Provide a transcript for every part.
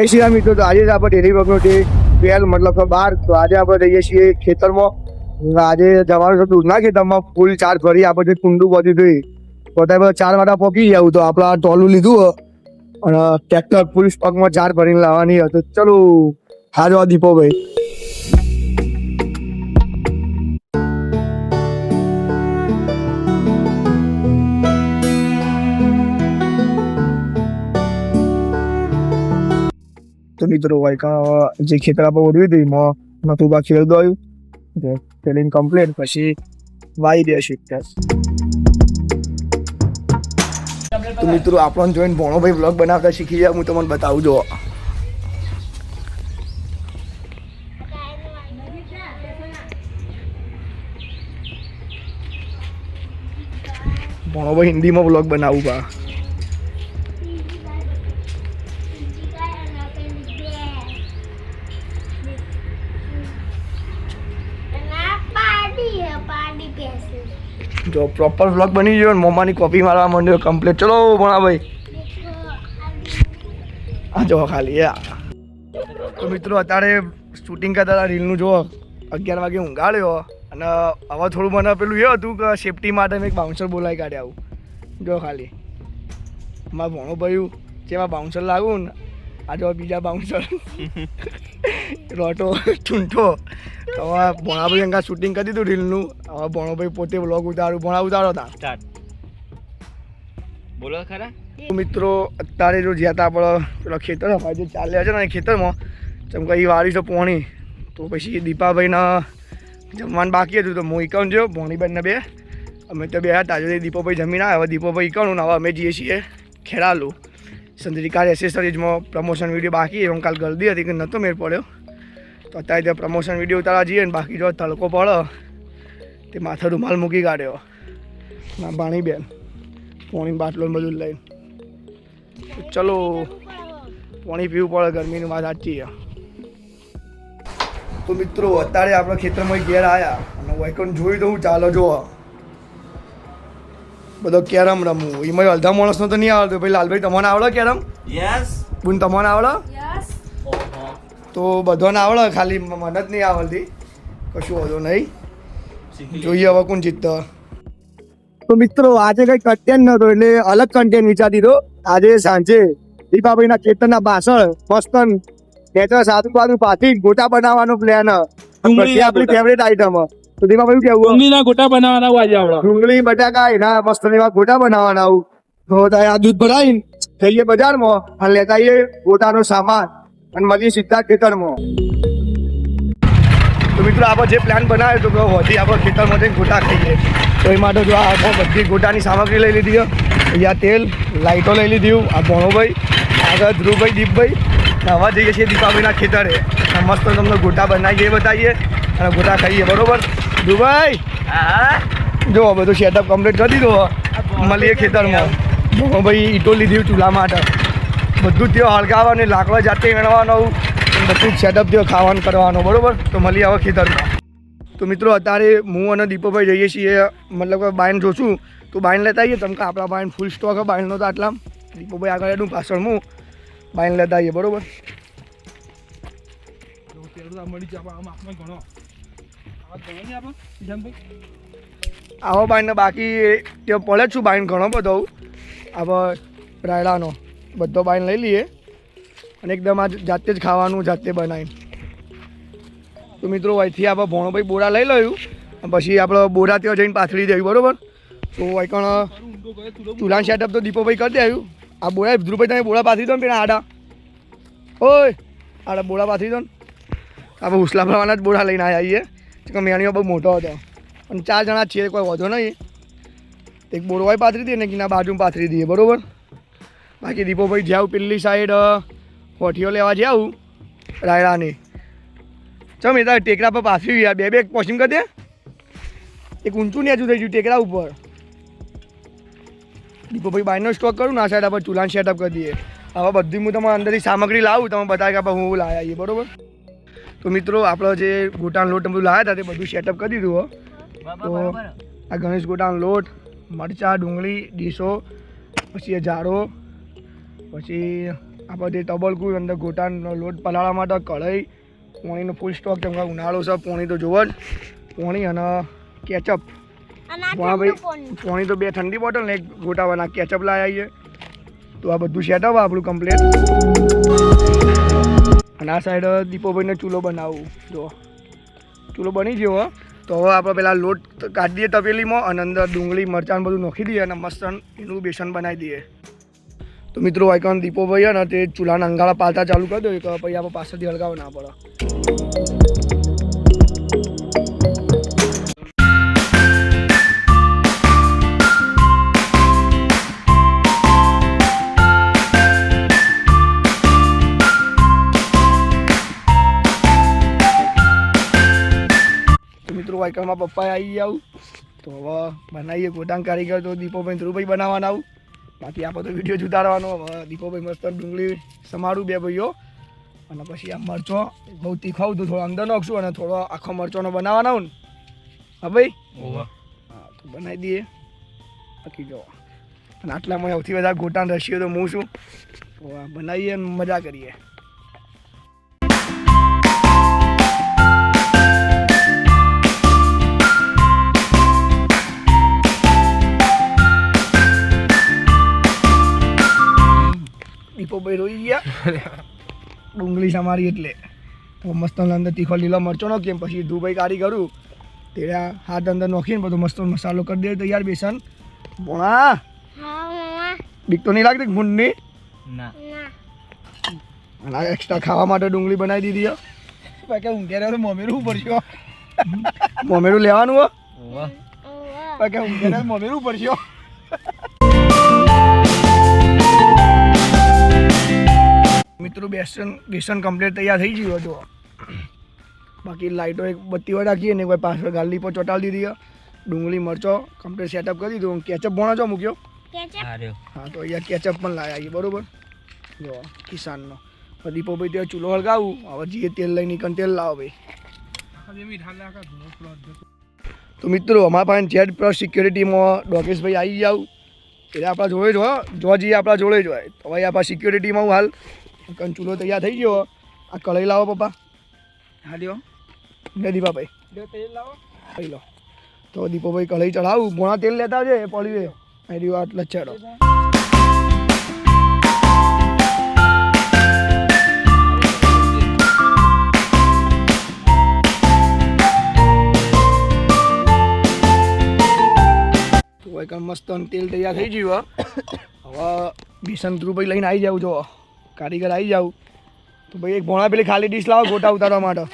જય શ્રી રામ મિત્રો. તો આજે આપણે ડેરી વગરનો ડે 12 મતલબ કે 12. તો આજે આપણે જઈએ છીએ ખેતરમાં. આજે જવાનું છે દૂધના ખેતરમાં. ફૂલ ચાર્જ ભરી આપણે કુંડું બધું જોઈ તો ત્યાં 4 વાગ્યા પહોંચી જવું. તો આપણે ટોલું લીધું અને ટ્રેક્ટર ફૂલ સ્ટોકમાં ચાર્જ ભરીને લાવવાની હતી. ચલો હાજો દીપોભાઈ. તો મિત્રો જે ખેતર આપણે ઓળ્યું હતું એમાં નતું બા ખેડ દોયું ખેડીને કમ્પ્લીટ પછી વાઈ દેશું. તો મિત્રો આપણને જોઈને ભણોભાઈ વ્લોગ બનાવતા શીખી જાય. હું તમને બતાવું જો. ભણોભાઈ હિન્દીમાં વ્લોગ બનાવું બા. જો પ્રોપર વ્લોગ બની ગયો ને મમ્માની કોપી મારવા માંડ્યો કમ્પ્લીટ. ચલો ભણા ભાઈ આ જો ખાલી તો મિત્રો અત્યારે શૂટિંગ કરતા હતા રીલનું જો 11 વાગે ઊંઘાડ્યો અને હવે થોડું મને પેલું એ હતું કે સેફટી માટે મેં એક બાઉન્સર બોલાવી કાઢ્યા. આવું જો ખાલી મારા ભણો ભાઈ જેમાં બાઉન્સર લાગુ ને આ જો બીજા બાઉન્સર રોટો ચૂંટો. હવે ભણાભાઈ અંગા શૂટિંગ કરી દીધું રીલનું. હવે ભણોભાઈ પોતે વ્લોગ ઉતારું ઉતારો હતા. બોલો ખરા મિત્રો અત્યારે જો જ્યાં હતા આપણે પેલા ખેતર જે ચાલ્યા છે ને ખેતરમાં જેમ કે એ વાળી છે પોણી. તો પછી દીપાભાઈના જમવાનું બાકી હતું તો હું ઈકણ જો ભોણીબેનને બે અમે તો બે હતા. જો દીપોભાઈ જમીન આવ્યા. હવે દીપોભાઈ ઈકણું ને હવે અમે જઈએ છીએ ખેડાલું. સંદરીકાર એસેસરીઝમાં પ્રમોશન વિડીયો બાકી એમ કાલ ગરદી હતી કે નહોતો મેળ પડ્યો. તો અત્યારે ત્યાં પ્રમોશન વિડીયો ઉતારવા જઈએ ને બાકી જો તડકો પડે તે માથે રૂમાલ મૂકી કાઢ્યો ના ભાણીબેન પાણી બાટલો ને બધું લઈને. ચલો પાણી પીવું પડે ગરમીની વાત સાચી. તો મિત્રો અત્યારે આપણે ખેતરમાં ઘેર આવ્યા અને વાયકન જોઈ તો હું ચાલો જો બધો કેરમ રમવું. એમાં અડધા માણસનો તો નહીં આવડતો. ભાઈ લાલભાઈ તમને આવડે કેરમ? યસ. બુન તમને આવડે? તો બધાને આવડે ખાલી મને જ નહીં આવડતી. કશું વાંધો નહીં. જોઈએ હવે કોણ જીતતો. તો મિત્રો આજે કંઈ કન્ટેન્ટ નહોતો એટલે અલગ કન્ટેન્ટ વિચારી દીધો. આજે સાંજે દીપાભાઈના ખેતરના પાછળ મસ્ત નેચર સાદું બાદું પાથી ગોટા બનાવવાનો પ્લાન. આપણી ફેવરેટ આઈટમ. તો દીપાભાઈ કેવું? ડુંગળીના ગોટા બનાવવાના આજે આપણે. ડુંગળી બટાકા એના મસ્ત એવા ગોટા બનાવવાના. આવું તો આ દૂધ ભરાઈને જઈએ બજારમાં અને લેતા આવીએ ગોટાનો સામાન અને મળીએ સીધા ખેતરમાં. તો મિત્રો આપણે જે પ્લાન બનાવ્યો તો હોતી આપણે ખેતરમાં જઈને ગોટા ખાઈએ. તો એ માટે જો આ બધી ગોટાની સામગ્રી લઈ લીધી. અહીંયા તેલ લાઇટો લઈ લીધી. આ ભણોભાઈ આગળ ધ્રુવભાઈ દીપભાઈ. હવે જઈએ છીએ દીપાભાઈના ખેતરે. મસ્ત તમને ગોટા બનાવીએ બતાવીએ અને ગોટા ખાઈએ. બરોબર ધ્રુવભાઈ? જો બધું સેટઅપ કમ્પ્લીટ કરી દીધું. મળીએ ખેતરમાં. ભણોભાઈ ઈંટો લીધી ચૂલા માટે. બધું જ ત્યાં હળગાવવાનું લાકડા જાતે વેણવાનું બધું જ સેટઅપ ત્યાં ખાવાનું કરવાનું. બરાબર તો મળીએ હવે ખેતરમાં. તો મિત્રો અત્યારે હું અને દીપોભાઈ જઈએ છીએ મતલબ કે બાઈન જોશું તો બાઈન લેતા આવીએ. તમ કે આપણા બાઈન ફૂલ સ્ટોક છે બાઈનનો તો આટલા. દીપોભાઈ આગળ એનું પાછળ હું બાઈન લેતા આવીએ. બરાબર આવો બાઈનને બાકી ત્યાં પડે જ છું. બાઈન ઘણો બધો હવે રાયડાનો બધો બાઈન લઈ લઈએ અને એકદમ આ જાતે જ ખાવાનું જાતે બનાવીને. તો મિત્રો અહીંથી આપણે ભણોભાઈ બોરા લઈ લયું પછી આપણે બોરા ત્યાં જઈને પાથરી દેવી. બરાબર તો અહીં ચૂલાનું સેટઅપ તો દીપોભાઈ કરી દેવું. આ બોરા ધ્રુવભાઈ તમે બોરા પાથરી દો ને પેલા આડા ઓય આડા બોરા પાથરી દો ને. આપણે ઉસલા ભરવાના જ બોરા લઈને આવ્યા છીએ કે મેણીઓ બહુ મોટો હતો અને 4 જણા છીએ કોઈ વધો નહીં. એક બોરવાઈ પાથરી દઈએ ને કિના બાજુ પાથરી દઈએ. બરાબર બાકી દીપોભાઈ જાઉં પેલી સાઈડ હોઠીઓ લેવા જાઉં રાયડાની. ચમ એ તારે ટેકરા પર પાથરી ગયા બે પોસ્ટિંગ કરી દે. એક ઊંચું નેચું થઈ ગયું ટેકરા ઉપર. દીપોભાઈ બાઈનો સ્ટોક કરું ને આ સાઈડ આપણે ચૂલાનું સેટઅપ કરી દઈએ. હવે બધી હું તમારે અંદરથી સામગ્રી લાવું તમે બતાવે કે આપણે હું લાવ્યા છીએ. બરાબર તો મિત્રો આપણે જે ગોટાનો લોટ બધું લાવ્યા હતા તે બધું સેટઅપ કરી દીધું. તો આ ગણેશ ગોટાનો લોટ મરચાં ડુંગળી ડીશો પછી જાડો પછી આપણે જે તબલકું અંદર ગોટાનો લોટ પલાળવા માટે કઢાઈ, પાણીનો ફૂલ સ્ટોક, કેમ કે ઉનાળો છે, પાણી તો જોવો જ, પાણી અને કેચઅપ. ભાઈ પાણી તો 2 ઠંડી બોટલ ને 1 ગોટાવાના કેચઅપ લાવી આવીએ. તો આ બધું સેટઅપ આપણું કમ્પ્લીટ. અને આ સાઈડ દીપોભાઈને ચૂલો બનાવવું. જો ચૂલો બની ગયો. તો હવે આપણે પેલા લોટ કાઢી દઈએ તપેલીમાં અને અંદર ડુંગળી મરચાં બધું નાખી દઈએ અને મસ્ત એનું બેસન બનાવી દઈએ. તો મિત્રો આઈકોન દીપોભાઈ ને તે ચૂલાના અંગાળા પાલતા ચાલુ કરી દો કે પછી આપણે પાછળથી હળગાવ ના પડે. વાયકલમાં પપ્પા આવી આવું તો હવે બનાવીએ ગોટાંગ કારીગર. તો દીપોભાઈ ધ્રુવભાઈ બનાવવાના આવું. બાકી આપણે તો વિડીયો જ ઉતારવાનો. હવે દીપોભાઈ મસ્ત ડુંગળી સમારું 2 ભાઈઓ અને પછી આ મરચો બહુ તીખો તો થોડો અંદર નાખશું અને થોડો આખો મરચોનો બનાવવાનો આવું ને. હા ભાઈ, હા તો બનાવી દઈએ. બાકી જો અને આટલામાં સૌથી વધારે ગોટાંગ રસીઓ તો હું છું. તો આ બનાવીએ અને મજા કરીએ. દીપોભાઈ રોઈ ગયા ડુંગળી સમારી એટલે. તો મસ્ત અંદર તીખો લીલો મરચો નાખીએ પછી ધ્રુવભાઈ કાઢી કરું તેરા હાથ અંદર નાખીને બધો મસ્ત મસાલો કરી દે તૈયાર. બેસન ભોણા બીક તો નહીં લાગતી ગુંડની? અને એક્સ્ટ્રા ખાવા માટે ડુંગળી બનાવી દીધી. કે ઊંઘે રહ્યો તો મોમેરું પડશે. મોમેરું લેવાનું હો કે ઊંઘે રહ્યો મોમેરું પડશે. મિત્રો બેસન કમ્પ્લીટ તૈયાર થઈ ગયું હતું. બાકી લાઈટો એક બત્તી વાર રાખીએ ને કોઈ પાછળ ગાલી પર ચોટાડી દીધી. ડુંગળી મરચો કમ્પ્લીટ સેટઅપ કરી દીધું. કેચઅપ ભોણા જો મૂક્યો? હા તો અહીંયા કેચઅપ પણ લાવ્યા આવીએ. બરાબર જો કિસાનનો. દીપોભાઈ ત્યાં ચૂલો હળગાવું. હવે જે તેલ લઈને નીકળ તેલ લાવો ભાઈ. તો મિત્રો અમારા પાસે જેડ પ્લસ સિક્યોરિટીમાં ડોકેશભાઈ આવી જાવ એટલે આપણા જોડે જો જઈએ આપણા જોડે જ હોય. તો ભાઈ આપણા સિક્યોરિટીમાં હું હાલ ચૂલો તૈયાર થઈ ગયો. આ કઢાઈ લાવો પપ્પા. હા લ્યો લે દીપાભાઈ તેલ લાવો લઈ લો. તો દીપોભાઈ કઢાઈ ચડાવું. ભોણા તેલ લેતા આવજે એ પડ્યું એ રહ્યું આટલા છેડો. તો મસ્ત તેલ તૈયાર થઈ ગયું. હવે બેસન ધ્રુવભાઈ લઈને આવી જાવ. જો કારીગર આવી જાવ તો ભાઈ એક ભોણા પેલી ખાલી ડીશ લાવો ગોટા ઉતારવા માટે.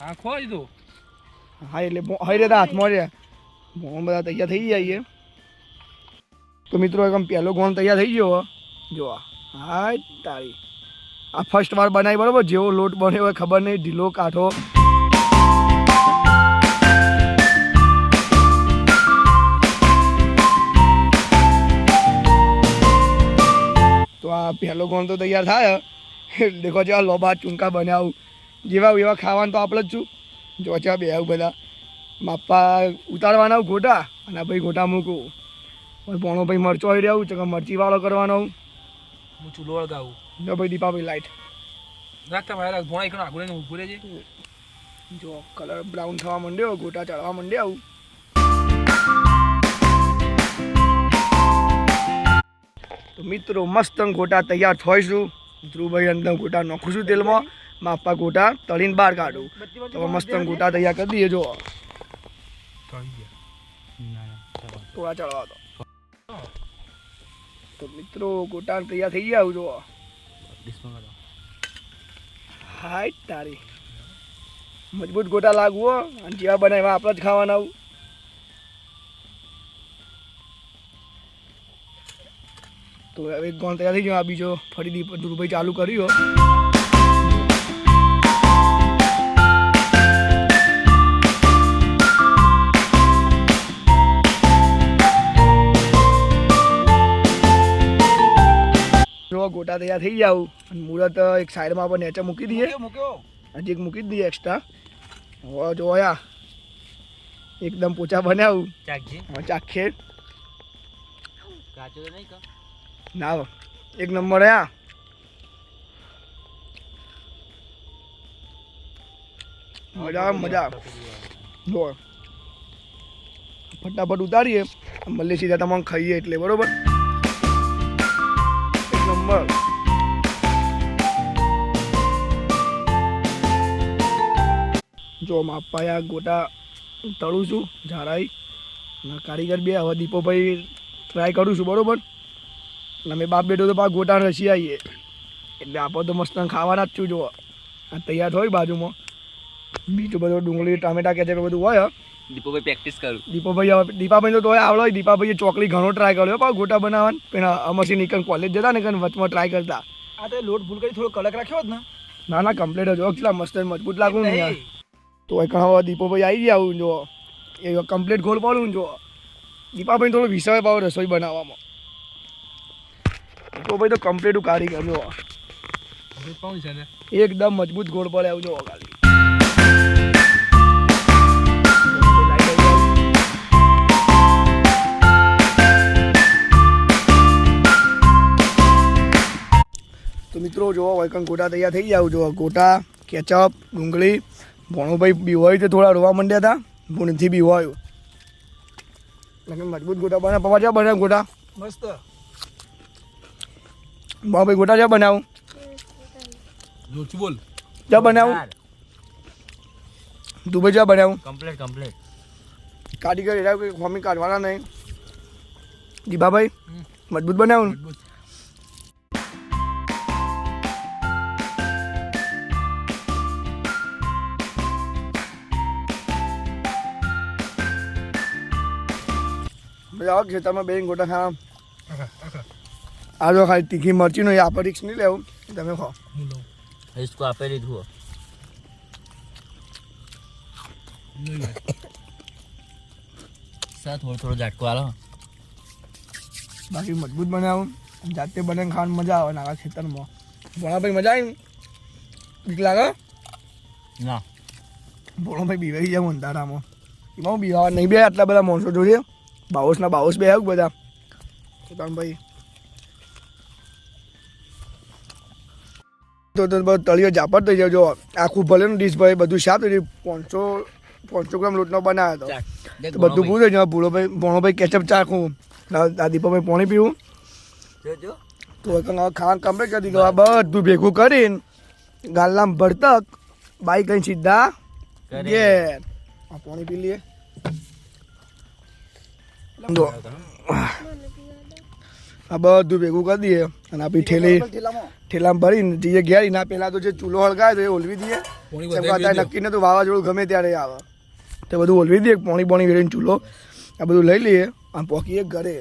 હા ખોઈ દો. હા એટલે હઈ રહેતા હાથમાં છે. ભોણ બધા તૈયાર થઈ જાય. તો મિત્રો એકદમ પહેલો ગોણ તૈયાર થઈ ગયો. જો હા તારી આ ફર્સ્ટ વાર બનાવી બરાબર. જેવો લોટ બન્યો હોય ખબર નહીં, ઢીલો કાઠો. તો આ પહેલો ગોણ તો તૈયાર થાય. દેખો છે આ લોબા ચૂંકા બનાવું જેવા એવા ખાવાનું તો આપણે જ છું. જો છે બે આવું બધા માપા ઉતારવાના ગોટા અને ભાઈ ગોટા મૂકવું. ભોણો ભાઈ મરચો આવી રહ્યું છે કે મરચીવાળો કરવાનો. હું ચૂલો વળગાવું. જો ભાઈ દીપાભાઈ લાઈટ રાખતા ભાઈ ભોણા એક આગળ ઊભું રહેજે. જો કલર બ્રાઉન થવા માંડ્યો, ગોટા ચડવા માંડ્યા. આવું તો મિત્રો મસ્ત ગોટા તૈયાર થઈશું. ધ્રુવભાઈ અંદર ગોટા નાખું છું તેલમાં. માપા ગોટા તળીને બહાર કાઢું. તો મસ્ત ગોટા તૈયાર કરી દઈએ. જો થોડા ચડવા તો મિત્રો ગોટા તૈયાર થઈ ગયા. જો હાય તારી મજબૂત ગોટા લાગવો અને જેવા બનાવ્યા આપણે જ ખાવાના. તો એક ગોણ તૈયાર થઈ ગયો. આ બીજો ફરી ધ્રુવભાઈ ચાલુ કર્યો. ગોટા તૈયાર થઈ જાવ અને મુહૂર્ત એક સાઈડમાં આપણે નેચે મૂકી દઈએ. હજી એક મૂકી જ દઈએ એક્સ્ટ્રા. હવે જોયા એકદમ પોચા બનાવું. ચાખે ના એક નંબર. મજા આવે મજા આવે. જો ફટાફટ ઉતારીએ મળીએ સીધા તમામ ખાઈએ એટલે બરોબર. એક નંબર. જો માપાયા ગોટા તળું છું ઝારાઈ અને કારીગર બે હવે દીપોભાઈ ટ્રાય કરું છું બરોબર. અને અમે બાપ બેટો તો પાક ગોટા રસી આવીએ એટલે આપણે તો મસ્ત ખાવાના જ છું. જો આ તૈયાર હોય બાજુમાં બીજું બધું ડુંગળી ટામેટા કે બધું હોય. દીપોભાઈ પ્રેક્ટિસ કરું. દીપાભાઈ તો તોય આવડો હોય. દીપાભાઈએ ચોકલી ઘણો ટ્રાય કર્યો પાછું ગોટા બનાવવાનું. પેલા અમરસિંહ નીકળ કોલેજ જતા ને કે વચમાં ટ્રાય કરતા. આ તો લોટ ભૂલ કરી થોડો કડક રાખ્યો હોત ને. ના ના કમ્પ્લીટ જ હોય. કેટલા મસ્ત મજબૂત લાગુ ને યાર. તો એક હવે દીપોભાઈ આવી ગયા આવું જો એ કમ્પ્લીટ ગોળ પાડું જો. દીપાભાઈ થોડો વિષય પાવ રસોઈ બનાવવામાં. દીપોભાઈ તો કમ્પ્લીટ કાઢી ગયો જો. એકદમ મજબૂત ગોળ પડે આવું જો ખાલી. તો મિત્રો જોવો વૈકન ગોટા તૈયાર થઈ ગયા. જો ગોટા કેચઅપ ડુંગળી ભણોભાઈ બીવાયું તો થોડા રોવા માંડ્યા હતા. ભૂણથી બીવાયું એટલે મજબૂત ગોટા બને. પપ્પા જ્યાં બનાવ ગોટા મસ્ત. ભાઈ ગોટા જ્યાં બનાવું જોરથી બોલ. જ્યાં બનાવું દુબઈ જ્યાં બનાવું કમ્પ્લીટ. કારીગર એરા કોઈ ખોમી કાઢવાના નહીં. દીપાભાઈ મજબૂત બનાવું ને. બધા ખેતરમાં બે ગોટા ખાવા. આ જો ખાલી તીખી મરચી નો આપણે રિક્સ નહીં લેવું. તમે ખાઓ. इसको આપે લીધું. સર થોડો ઝાટકો આલો. બાકી મજબૂત બનાવું જાતે બનાવીને ખાવાની મજા આવે નાના ખેતરમાં. ભોળાભાઈ મજા આવી બીક લાગે. ના ભોળાભાઈ બીવાઈ જાય અંધારામાં. એમાં હું બીવા નહીં બે આટલા બધા માણસો જોઈએ. બાઉસ બે આવ્યું બધા. ભાઈ તો તળિયો ઝાપટ થઈ જાય. જો આખું ભલે નું ડીશ ભાઈ બધું શાપ થઈ જાય. 500 ગ્રામ લોટનો બનાવ્યો હતો. બધું પૂરું થઈ જાય. ભોણોભાઈ કેચઅપ ચાખું. દીપાભાઈ પાણી પીવું. તો ખાવાનું કમ્પ્લીટ કરી દીધું. આ બધું ભેગું કરીને ગાલનામ ભરતક બાઈક કઈ સીધા ઘેર. પાણી પી લઈએ. જો આ બધું ભેગું કરી દઈએ અને આપણી ઠેલામાં ભરીને જઈએ ઘેર. ના પહેલાં તો જે ચૂલો હળગાય તો એ ઓલવી દઈએ. અત્યારે નક્કી નતું વાવાઝોડું ગમે ત્યારે આવે તો બધું ઓલવી દઈએ. પાણી વેરીને ચૂલો આ બધું લઈ લઈએ આમ પોકીએ ઘરે.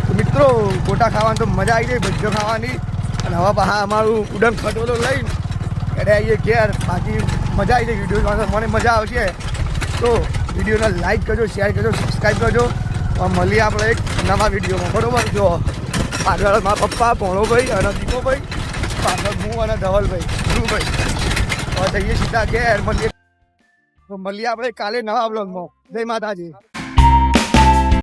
તો મિત્રો ગોટા ખાવાની તો મજા આવી ગઈ. ભજીયો ખાવાની. અને હવે પાછા અમારું ઉડન ખટોલો લઈને ઘરે આવીએ ઘેર. બાકી મજા આવી ગઈ. વિડીયો મને મજા આવશે તો વિડીયોને લાઈક કરજો, શેર કરજો, સબસ્ક્રાઈબ કરજો. મળીએ આપણે એક નવા વિડીયોમાં બરોબર. જો પાછળ મારા પપ્પા ભોણોભાઈ અને દીપોભાઈ, પાછળ હું અને ધવલભાઈ ધ્રુવભાઈ. હવે જઈએ સીધા ઘેર. મળીએ આપણે કાલે નવા બ્લોગમાં. જય માતાજી.